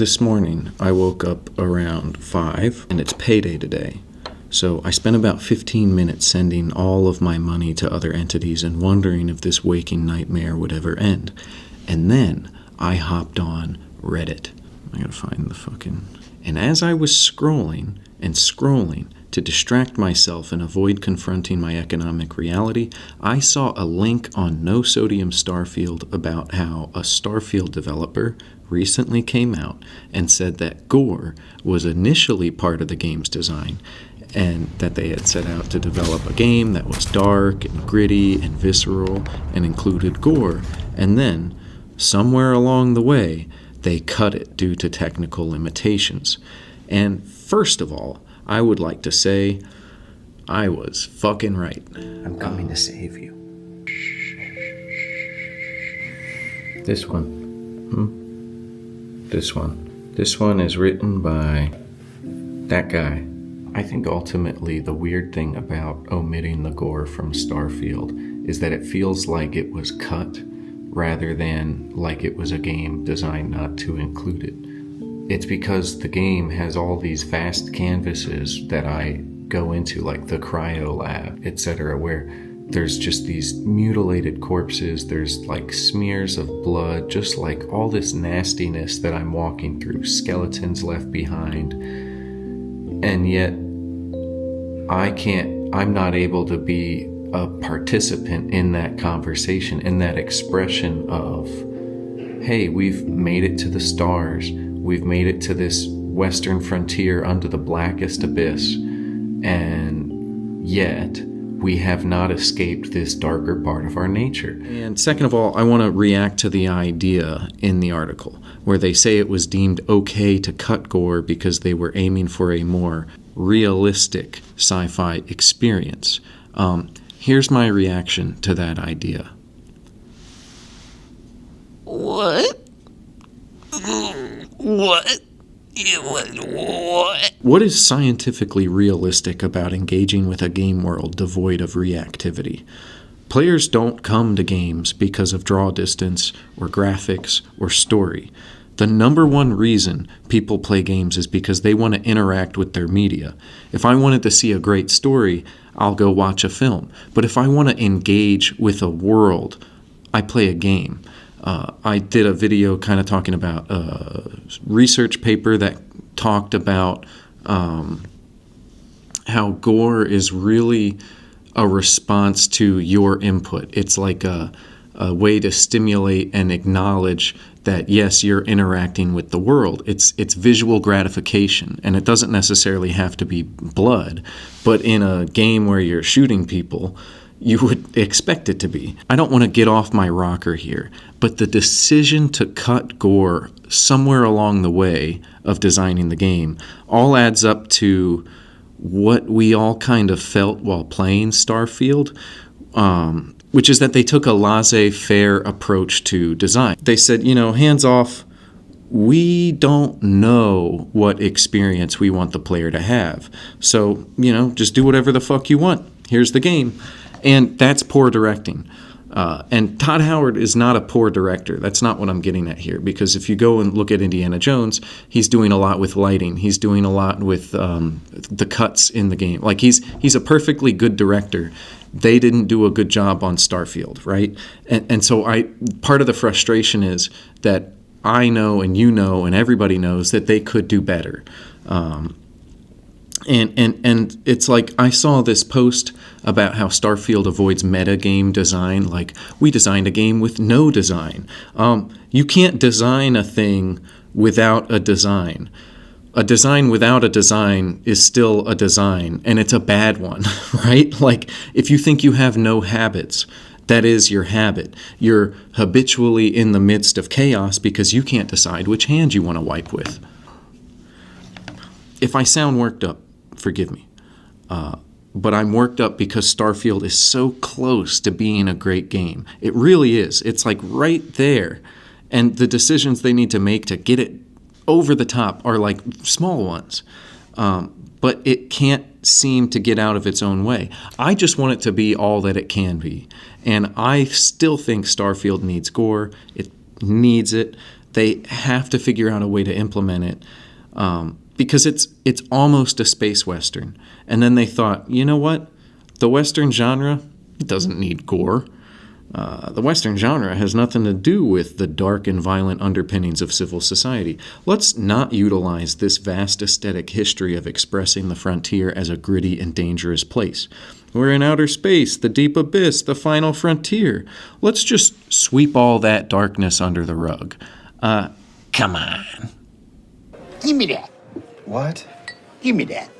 This morning, I woke up around 5, and it's payday today. So I spent about 15 minutes sending all of my money to other entities and wondering if this waking nightmare would ever end. And then I hopped on Reddit. I gotta find the fucking... And as I was scrolling and scrolling to distract myself and avoid confronting my economic reality, I saw a link on No Sodium Starfield about how a Starfield developer recently came out and said that Gore was initially part of the game's design, and that they had set out to develop a game that was dark and gritty and visceral and included gore, and then, somewhere along the way, they cut it due to technical limitations. And first of all, I would like to say I was fucking right. I'm coming to save you. This one. This one is written by that guy. I think ultimately the weird thing about omitting the gore from Starfield is that it feels like it was cut rather than like it was a game designed not to include it. It's because the game has all these vast canvases that I go into, like the cryo lab, etc., where there's just these mutilated corpses, there's like smears of blood, just like all this nastiness that I'm walking through, skeletons left behind. And yet, I'm not able to be a participant in that conversation, in that expression of, hey, we've made it to the stars, we've made it to this western frontier under the blackest abyss, and yet we have not escaped this darker part of our nature. And second of all, I want to react to the idea in the article where they say it was deemed okay to cut gore because they were aiming for a more realistic sci-fi experience. Here's my reaction to that idea. What? What is scientifically realistic about engaging with a game world devoid of reactivity? Players don't come to games because of draw distance or graphics or story. The number one reason people play games is because they want to interact with their media. If I wanted to see a great story, I'll go watch a film. But if I want to engage with a world, I play a game. I did a video kind of talking about a research paper that talked about how gore is really a response to your input. It's like a way to stimulate and acknowledge that, yes, you're interacting with the world. It's visual gratification, and it doesn't necessarily have to be blood, but in a game where you're shooting people, you would expect it to be. I don't want to get off my rocker here, but the decision to cut gore somewhere along the way of designing the game all adds up to what we all kind of felt while playing Starfield, which is that they took a laissez-faire approach to design. They said, hands off, we don't know what experience we want the player to have. So, just do whatever the fuck you want. Here's the game. And that's poor directing. And Todd Howard is not a poor director. That's not what I'm getting at here. Because if you go and look at Indiana Jones, he's doing a lot with lighting. He's doing a lot with the cuts in the game. Like, he's a perfectly good director. They didn't do a good job on Starfield, right? And so part of the frustration is that I know and you know and everybody knows that they could do better. And it's like I saw this post about how Starfield avoids meta game design. Like, we designed a game with no design. You can't design a thing without a design. A design without a design is still a design, and it's a bad one, right? Like, if you think you have no habits, that is your habit. You're habitually in the midst of chaos because you can't decide which hand you want to wipe with. If I sound worked up, forgive me. But I'm worked up because Starfield is so close to being a great game. It really is. It's like right there. And the decisions they need to make to get it over the top are like small ones. But it can't seem to get out of its own way. I just want it to be all that it can be. And I still think Starfield needs gore. It needs it. They have to figure out a way to implement it because it's almost a space western. And then they thought, you know what? The western genre, it doesn't need gore. The Western genre has nothing to do with the dark and violent underpinnings of civil society. Let's not utilize this vast aesthetic history of expressing the frontier as a gritty and dangerous place. We're in outer space, the deep abyss, the final frontier. Let's just sweep all that darkness under the rug. Come on. Give me that. What? Give me that.